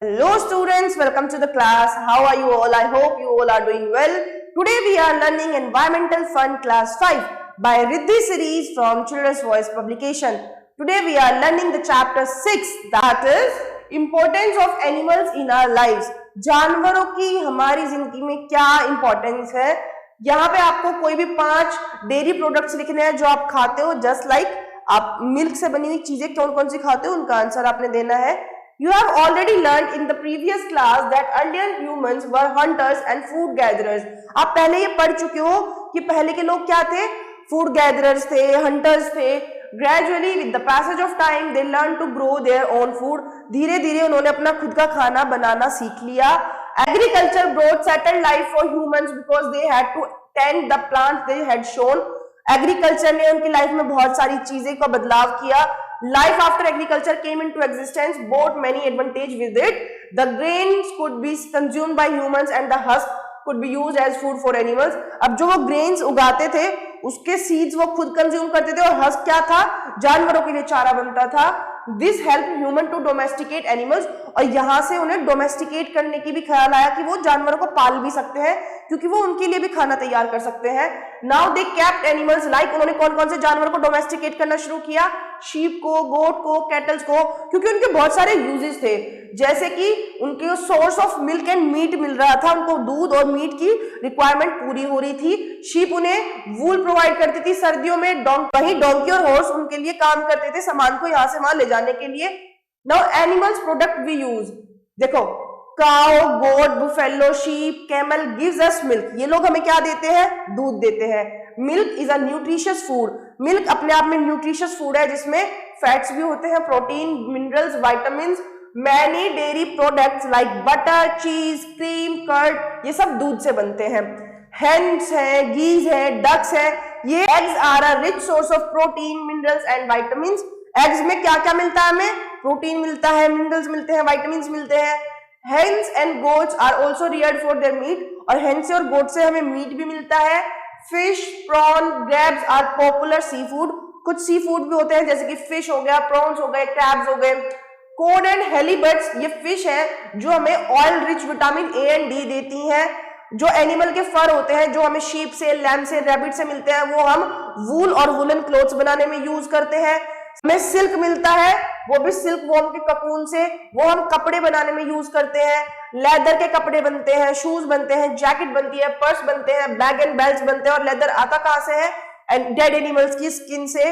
Hello students, welcome to the class. How are you all? I hope you all are doing well. Today we are learning Environmental Fun Class 5 by Riddhi series from Children's Voice publication. Today we are learning the chapter 6, that is Importance of Animals in Our Lives. जानवरों की हमारी जिंदगी में क्या importance है। यहाँ पे आपको कोई भी 5 डेयरी प्रोडक्ट्स लिखने हैं जो आप खाते हो, जस्ट लाइक आप मिल्क से बनी हुई चीजें कौन कौन सी खाते हो उनका आंसर आपने देना है। You have already learned in the previous class that earlier humans were hunters and food gatherers. आप पहले ये पढ़ चुके हो कि पहले के लोग क्या थे, फूड गैदरर्स थे, हंटर्स थे। Gradually with the passage of time they learned to grow their own food. धीरे धीरे उन्होंने अपना खुद का खाना बनाना सीख लिया। Agriculture brought settled life for humans because they had to tend the plants they had shown. Agriculture ने उनकी लाइफ में बहुत सारी चीजें का बदलाव किया। Life after agriculture came into existence brought many advantage with it. The grains could be consumed by humans and the husk could be used as food for animals. अब जो वो grains उगाते थे उसके सीड्स वो खुद कंज्यूम करते थे और हस्क क्या था, जानवरों के लिए चारा बनता था। This helped human to domesticate animals. और यहाँ से उन्हें डोमेस्टिकेट करने की भी ख्याल आया कि वो जानवरों को पाल भी सकते हैं क्योंकि वो उनके लिए भी खाना तैयार कर सकते हैं। Now they kept animals like, उन्होंने कौन कौन से जानवरों को डोमेस्टिकेट करना शुरू किया, शीप को, गोट को, कैटल्स को, क्योंकि उनके बहुत सारे यूजेस थे। जैसे कि उनके source of milk and meat मिल रहा था, उनको दूध और मीट की रिक्वायरमेंट पूरी हो रही थी। शीप उन्हें वूल प्रोवाइड करती थी सर्दियों में, वहीं डोंकी और हॉर्स उनके लिए काम करते थे सामान को यहाँ से वहां ले जाने के लिए। Now animals product we use, देखो cow, goat, buffalo, sheep, camel gives us milk, ये लोग हमें क्या देते हैं, दूध देते हैं। Milk is a nutritious food, milk अपने आप में न्यूट्रिशियस फूड है जिसमें फैट्स भी होते हैं, protein, minerals, vitamins. Many dairy products like butter, चीज, क्रीम, कर्ड, ये सब दूध से बनते हैं। हेन्स है, गीज है, डक्स है, ये eggs are a rich source of protein, minerals and vitamins. Eggs में क्या क्या मिलता है हमें, प्रोटीन मिलता है, मिनरल्स मिलते हैं, विटामिन्स मिलते हैं। Hens and goats are also reared for their meat, और hen से और goat से हमें मीट भी मिलता है। Fish, prawn, crabs are popular seafood, कुछ सी फूड भी होते हैं जैसे कि फिश हो गया, प्रॉन्स हो गए, क्रैब्स हो गए। कोड एंड हेलीबर्ड्स, ये फिश है जो हमें oil rich vitamin A and D देती हैं। जो एनिमल के फर होते हैं जो हमें शीप से, लैम्ब से, रैबिट से मिलते हैं, वो हम वूल और वुलन क्लोथ्स बनाने में यूज करते हैं। हमें सिल्क मिलता है, वो भी सिल्क वॉर्म के ककून से, वो हम कपड़े बनाने में यूज करते हैं। लेदर के कपड़े बनते हैं, शूज बनते हैं, जैकेट बनती है, पर्स बनते हैं, बैग एंड बेल्ट बनते हैं। और लेदर आता कहां से है, डेड एनिमल्स की स्किन से।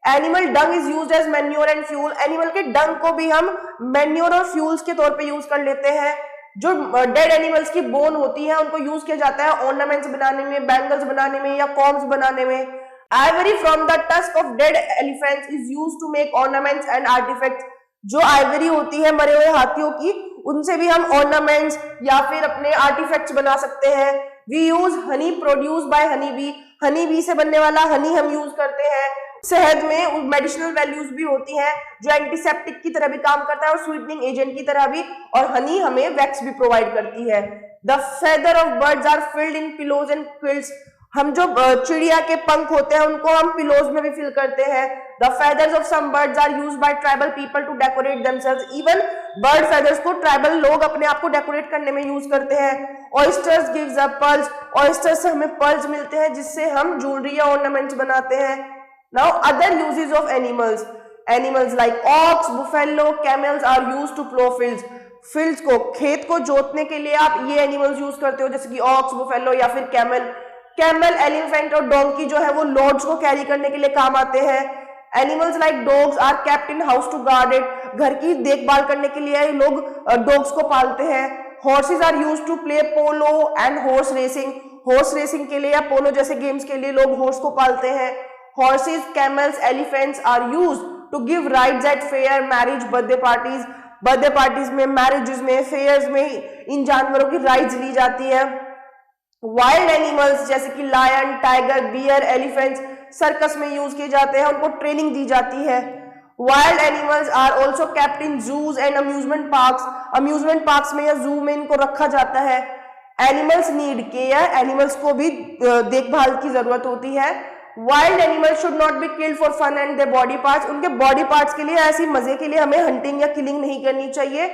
Animal dung is used as manure and fuel, animal के डंग को भी हम मैन्योर और फ्यूल्स के तौर पे यूज कर लेते हैं। जो डेड एनिमल्स की बोन होती है उनको यूज किया जाता है ऑर्नामेंट्स बनाने में, बैंगल्स बनाने में या कॉम्स बनाने में। Ivory from the tusk of dead elephants is used to make ornaments and artifacts. जो आइवरी होती है मरे हुए हाथियों की, उनसे भी हम ऑर्नामेंट्स या फिर अपने आर्टिफैक्ट्स बना सकते हैं। We use honey produced by honey bee, honey bee से बनने वाला हनी हम यूज करते हैं। शहद में मेडिसिनल वैल्यूज भी होती हैं जो एंटीसेप्टिक की तरह भी काम करता है और स्वीटनिंग एजेंट की तरह भी, और हनी हमें वैक्स भी प्रोवाइड करती है। The feather of birds are filled in pillows and quilts. हम जो चिड़िया के पंख होते हैं उनको हम पिलोज में भी फिल करते हैं। The feathers of some birds are used by tribal people to decorate themselves. Even bird feathers को ट्राइबल लोग अपने आप को डेकोरेट करने में यूज करते हैं। Oysters gives a pearls. Oysters से हमें pearls मिलते हैं जिससे हम ज्वेलरी या ऑर्नामेंट्स बनाते हैं। Now other uses of animals. Animals like ox, buffalo, camels are used to plow fields. Fields को, खेत को जोतने के लिए आप ये एनिमल्स यूज करते हो जैसे कि ऑक्स, बुफेलो या फिर कैमल। कैमल, एलिफेंट और डोंकी जो है वो लोड्स को कैरी करने के लिए काम आते हैं। Animals like dogs are kept in house to guard it, घर की देखभाल करने के लिए लोग डॉग्स को पालते हैं। Horses are used to play polo and horse racing, horse racing के लिए या पोलो जैसे गेम्स के लिए लोग हॉर्स को पालते हैं। Horses, camels, elephants are used to give rides at fair, marriage, birthday parties. Birthday parties में, मैरिजेस में, फेयर्स में इन जानवरों की राइड्स ली जाती है। वाइल्ड एनिमल्स जैसे कि lion, tiger, bear, elephants circus में यूज किए जाते हैं, उनको ट्रेनिंग दी जाती है। Wild animals are also kept in zoos and amusement parks, amusement parks में या जू में इनको रखा जाता है। एनिमल्स नीड केयर, एनिमल्स को भी देखभाल की जरूरत होती है। Wild animals should not be killed for fun and their body parts, उनके बॉडी पार्ट्स के लिए, ऐसी मजे के लिए हमें हंटिंग या किलिंग नहीं करनी चाहिए।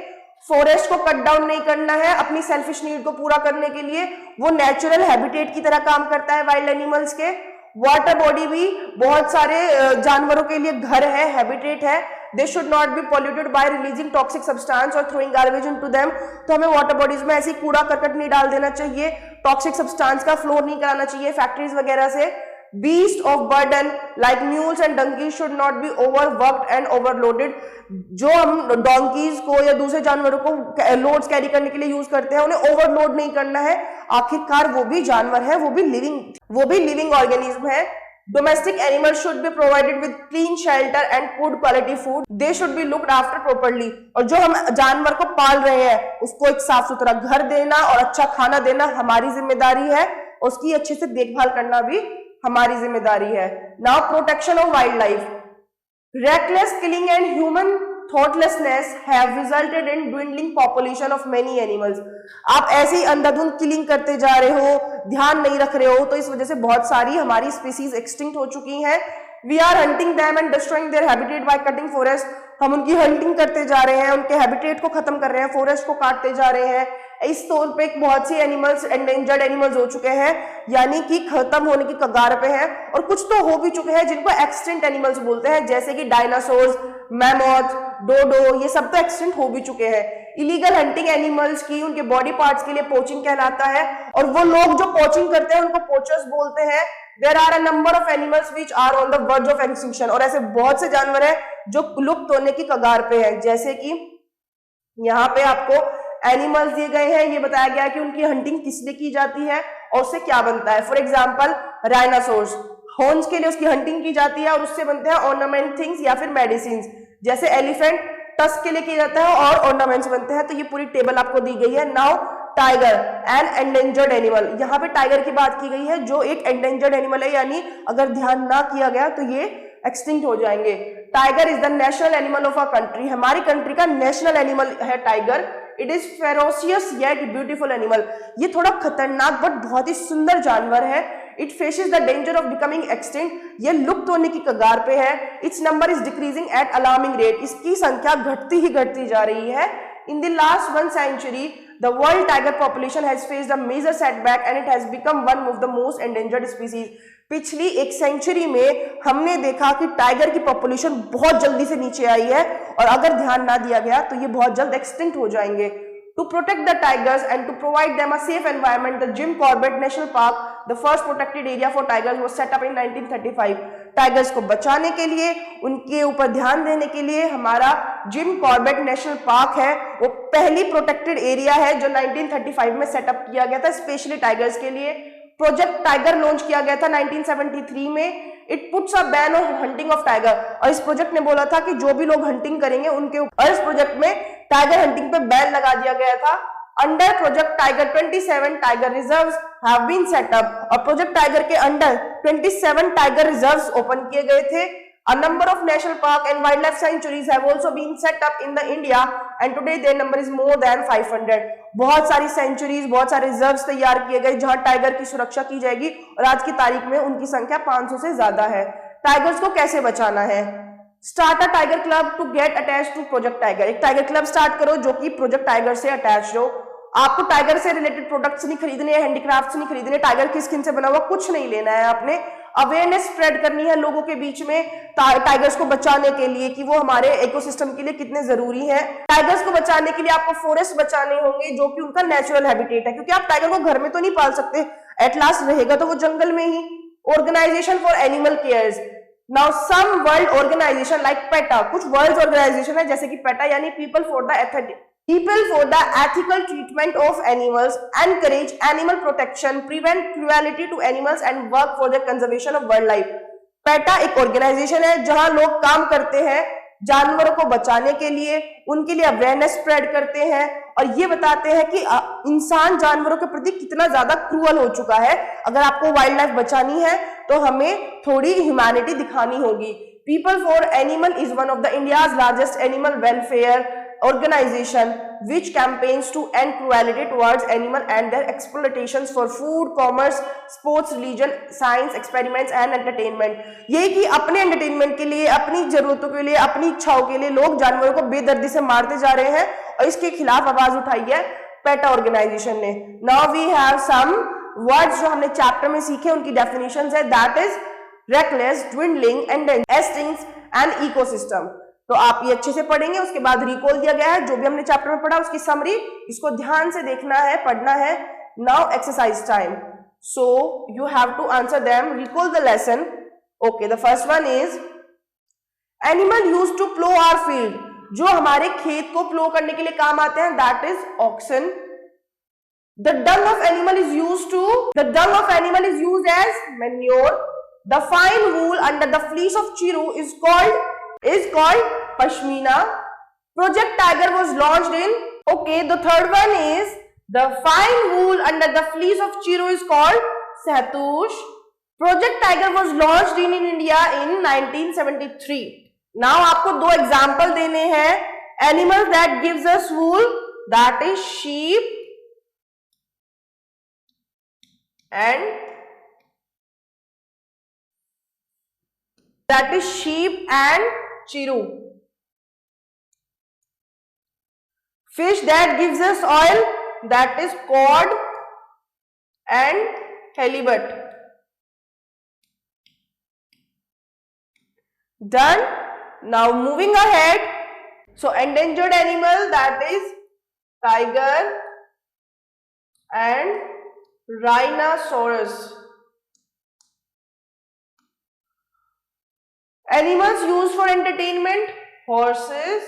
फॉरेस्ट को कट डाउन नहीं करना है अपनी सेल्फिश नीड को पूरा करने के लिए, वो नेचुरल हैबिटेट की तरह काम करता है वाइल्ड एनिमल्स के। वाटर बॉडी भी बहुत सारे जानवरों के लिए घर है, हैबिटेट है। They should not B polluted bye releasing toxic substance और थ्रोइंग गार्बेज इनटू देम। तो हमें वाटर बॉडीज में ऐसी कूड़ा करकट नहीं डाल देना चाहिए, टॉक्सिक सब्सटेंस का फ्लो नहीं कराना चाहिए फैक्ट्रीज वगैरह से। Beast of burden like mules and donkeys should not be overworked and overloaded। जो हम डोंकीज को या दूसरे जानवरों को लोड्स कैरी करने के लिए यूज करते हैं, उन्हें ओवरलोड नहीं करना है। आखिरकार वो भी जानवर है, वो भी लिविंग ऑर्गेनिज्म है। Domestic animals should be provided with clean shelter and good quality food. They should be looked after properly। और जो हम जानवर को पाल रहे हैं उसको एक साफ सुथरा घर देना और अच्छा खाना देना हमारी जिम्मेदारी है, उसकी अच्छे से देखभाल करना भी हमारी जिम्मेदारी है। Now protection of wild life. Reckless killing and human thoughtlessness have resulted in dwindling population of many animals. आप ऐसे ही अंधाधुंध किलिंग करते जा रहे हो, ध्यान नहीं रख रहे हो, तो इस वजह से बहुत सारी हमारी स्पीसीज एक्सटिंक्ट हो चुकी हैं। We are hunting them and destroying their habitat by cutting forest. हम उनकी हंटिंग करते जा रहे हैं, उनके हैबिटेट को खत्म कर रहे हैं, फॉरेस्ट को काटते जा रहे हैं। इस तौर पे बहुत सी एनिमल्स एंडेंजर्ड एनिमल्स हो चुके हैं, यानी कि खत्म होने की कगार पे हैं, और कुछ तो हो भी चुके हैं जिनको एक्सटिंक्ट एनिमल्स बोलते हैं, जैसे कि डायनासोर्स, मैमोथ, डोडो, ये सब तो एक्सटिंक्ट हो भी चुके हैं। इलीगल हंटिंग एनिमल्स की उनके बॉडी पार्ट्स के लिए पोचिंग कहलाता है, और वो लोग जो पोचिंग करते हैं उनको पोचर्स बोलते हैं। There are a number of animals which are on the verge of extinction. और ऐसे बहुत से जानवर हैं जो लुप्त होने की कगार पे हैं, जैसे कि यहाँ पे आपको एनिमल्स दिए गए हैं, ये बताया गया है कि उनकी हंटिंग किस लिए की जाती है और उससे क्या बनता है। फॉर एग्जाम्पल राइनासोर्स, हॉर्न्स के लिए उसकी हंटिंग की जाती है और उससे बनते हैं ऑर्नामेंट थिंग्स या फिर मेडिसिन। जैसे एलिफेंट टस्क के लिए किया जाता है और ऑर्नामेंट्स बनते हैं। तो ये पूरी टेबल आपको दी गई है। Now tiger an endangered animal. यहाँ पे टाइगर की बात की गई है जो एक एंडेंजर्ड एनिमल है, यानी अगर ध्यान ना किया गया तो ये एक्सटिंक्ट हो जाएंगे। Tiger is the national animal of our country. हमारी कंट्री का नेशनल एनिमल है tiger. It is ferocious yet beautiful animal. ये थोड़ा खतरनाक बट बहुत ही सुंदर जानवर है। It faces the danger of becoming extinct. ये लुप्त होने की कगार पे है। Its number is decreasing at alarming rate. इसकी संख्या घटती ही घटती जा रही है। In the last 1 century the world tiger population has faced a major setback and it has become one of the most endangered species। पिछली 1 सेंचुरी में हमने देखा कि टाइगर की पॉपुलेशन बहुत जल्दी से नीचे आई है, और अगर ध्यान ना दिया गया तो ये बहुत जल्द एक्सटिंक्ट हो जाएंगे। To protect the tigers and to provide them a safe environment, the Jim Corbett National Park, the first protected area for tigers, was set up in 1935। Tigers को बचाने के लिए, उनके ऊपर ध्यान देने के लिए हमारा जिम कॉर्बेट नेशनल पार्क है, वो पहली प्रोटेक्टेड एरिया है जो 1935 में सेटअप किया गया था स्पेशली टाइगर्स के लिए। प्रोजेक्ट टाइगर लॉन्च किया गया था 1973 में। It puts a ban on hunting of tiger. और इस प्रोजेक्ट ने बोला था कि जो भी लोग हंटिंग करेंगे उनके ऊपर, इस प्रोजेक्ट में टाइगर हंटिंग पे बैन लगा दिया गया था। Under Project Tiger 27 tiger reserves have been set up. और प्रोजेक्ट टाइगर के अंडर 27 टाइगर रिजर्व्स ओपन किए गए थे। A number of national park and wildlife sanctuaries have also been set up in the India and today their number is more than 500। बहुत सारी centuries, बहुत सारे reserves तैयार किए गए जहां टाइगर की सुरक्षा की जाएगी, और आज की तारीख में उनकी संख्या 500 से ज्यादा है। टाइगर्स को कैसे बचाना है? Start a tiger club to get attach to Project Tiger. एक टाइगर क्लब स्टार्ट करो जो कि प्रोजेक्ट टाइगर से अटैच हो। आपको टाइगर से रिलेटेड प्रोडक्ट्स नहीं खरीदने, हैंडीक्राफ्ट्स नहीं खरीदने, टाइगर की स्किन से बना हुआ कुछ नहीं लेना है। आपने अवेयरनेस स्प्रेड करनी है लोगों के बीच में टाइगर्स को बचाने के लिए कि वो हमारे इकोसिस्टम के लिए कितने जरूरी हैं। टाइगर्स को बचाने के लिए आपको फॉरेस्ट बचाने होंगे जो कि उनका नेचुरल हैबिटेट है, क्योंकि आप टाइगर को घर में तो नहीं पाल सकते, एट लास्ट रहेगा तो वो जंगल में ही। Organisation for animal cares. Now some world organisation like PETA, कुछ वर्ल्ड ऑर्गेनाइजेशन है जैसे कि पेटा यानी people for the ethical treatment of animals, encourage animal protection, prevent cruelty to animals and work for the conservation of wildlife। PETA एक organisation है जहां लोग काम करते हैं जानवरों को बचाने के लिए, उनके लिए अवेयरनेस स्प्रेड करते हैं और ये बताते हैं कि इंसान जानवरों के प्रति कितना ज्यादा क्रूअल हो चुका है। अगर आपको वाइल्ड लाइफ बचानी है तो हमें थोड़ी ह्यूमैनिटी दिखानी होगी। People for animal is one of the India's largest animal welfare organization which campaigns to end cruelty towards animal and their exploitations for food, commerce, sports, religion, science, experiments and entertainment. ये कि अपने entertainment के लिए, अपनी जरूरतों के लिए, अपनी इच्छाओं के लिए लोग जानवरों को बेदर्दी से मारते जा रहे हैं और इसके खिलाफ आवाज उठाई है PETA organization ने. Now we have some words जो हमने चैप्टर में सीखे, उनकी डेफिनेशंस है. That is reckless, dwindling, endangered, extinct and ecosystem. तो आप ये अच्छे से पढ़ेंगे. उसके बाद रिकॉल दिया गया है जो भी हमने चैप्टर में पढ़ा उसकी समरी, इसको ध्यान से देखना है, पढ़ना है. Now exercise time. So you have to answer them. Recall the lesson. Okay, the first one is animal used to plough our field. जो हमारे खेत को प्लो करने के लिए काम आते हैं, that is oxen. The dung of animal is used as manure. The fine wool under the fleece of chiru is called pashmina. Project Tiger was launched in. Okay, the third one is the fine wool under the fleece of chiru is called sahtush. Project Tiger was launched in India in 1973. Now आपको दो example देने हैं. Animals that gives us wool, that is sheep and chiru. Fish that gives us oil, that is cod and halibut. Done. Now moving ahead. So endangered animal, that is tiger and rhinoceros. Animals used for entertainment, horses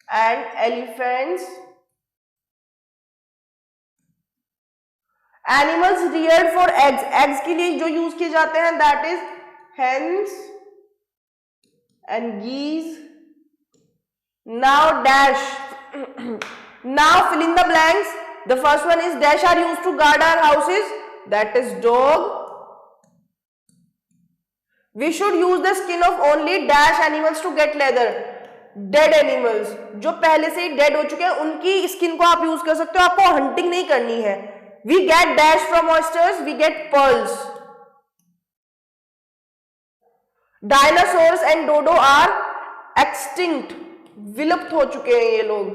and elephants. Animals reared for eggs. Eggs के लिए जो use किए जाते हैं, that is hens and geese. Now dash. Now fill in the blanks. The first one is dash are used to guard our houses, that is dog. We should use the skin of only dash animals to get leather. Dead animals, जो पहले से ही dead हो चुके हैं, उनकी skin को आप use कर सकते हो. आपको हंटिंग नहीं करनी है. We get dash from oysters, we get pearls. Dinosaurs and dodo are extinct. विलुप्त हो चुके हैं ये लोग.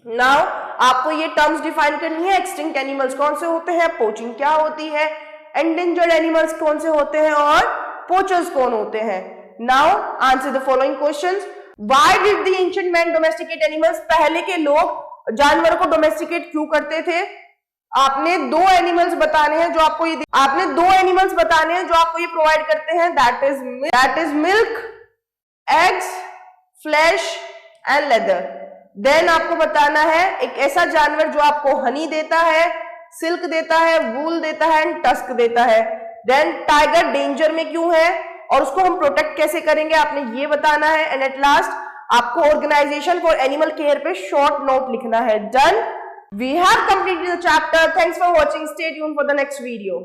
नाउ आपको ये टर्म्स डिफाइन करनी है. एक्सटिंक्ट एनिमल्स कौन से होते हैं, पोचिंग क्या होती है, एंडेंजर्ड एनिमल्स कौन से होते हैं और पोचर्स कौन होते हैं. Now answer the following questions. Why did the ancient man domesticate animals. पहले के लोग जानवरों को डोमेस्टिकेट क्यों करते थे. आपने दो एनिमल्स बताने हैं जो आपको ये प्रोवाइड करते हैं. That is milk, eggs, flesh and leather. Then आपको बताना है एक ऐसा जानवर जो आपको हनी देता है, सिल्क देता है, वूल देता है एंड टस्क देता है. देन टाइगर डेंजर में क्यों है और उसको हम प्रोटेक्ट कैसे करेंगे, आपने ये बताना है. एंड एट लास्ट आपको ऑर्गेनाइजेशन फॉर एनिमल केयर पे शॉर्ट नोट लिखना है. Done. We have completed the chapter. Thanks for watching. Stay tuned for the next video.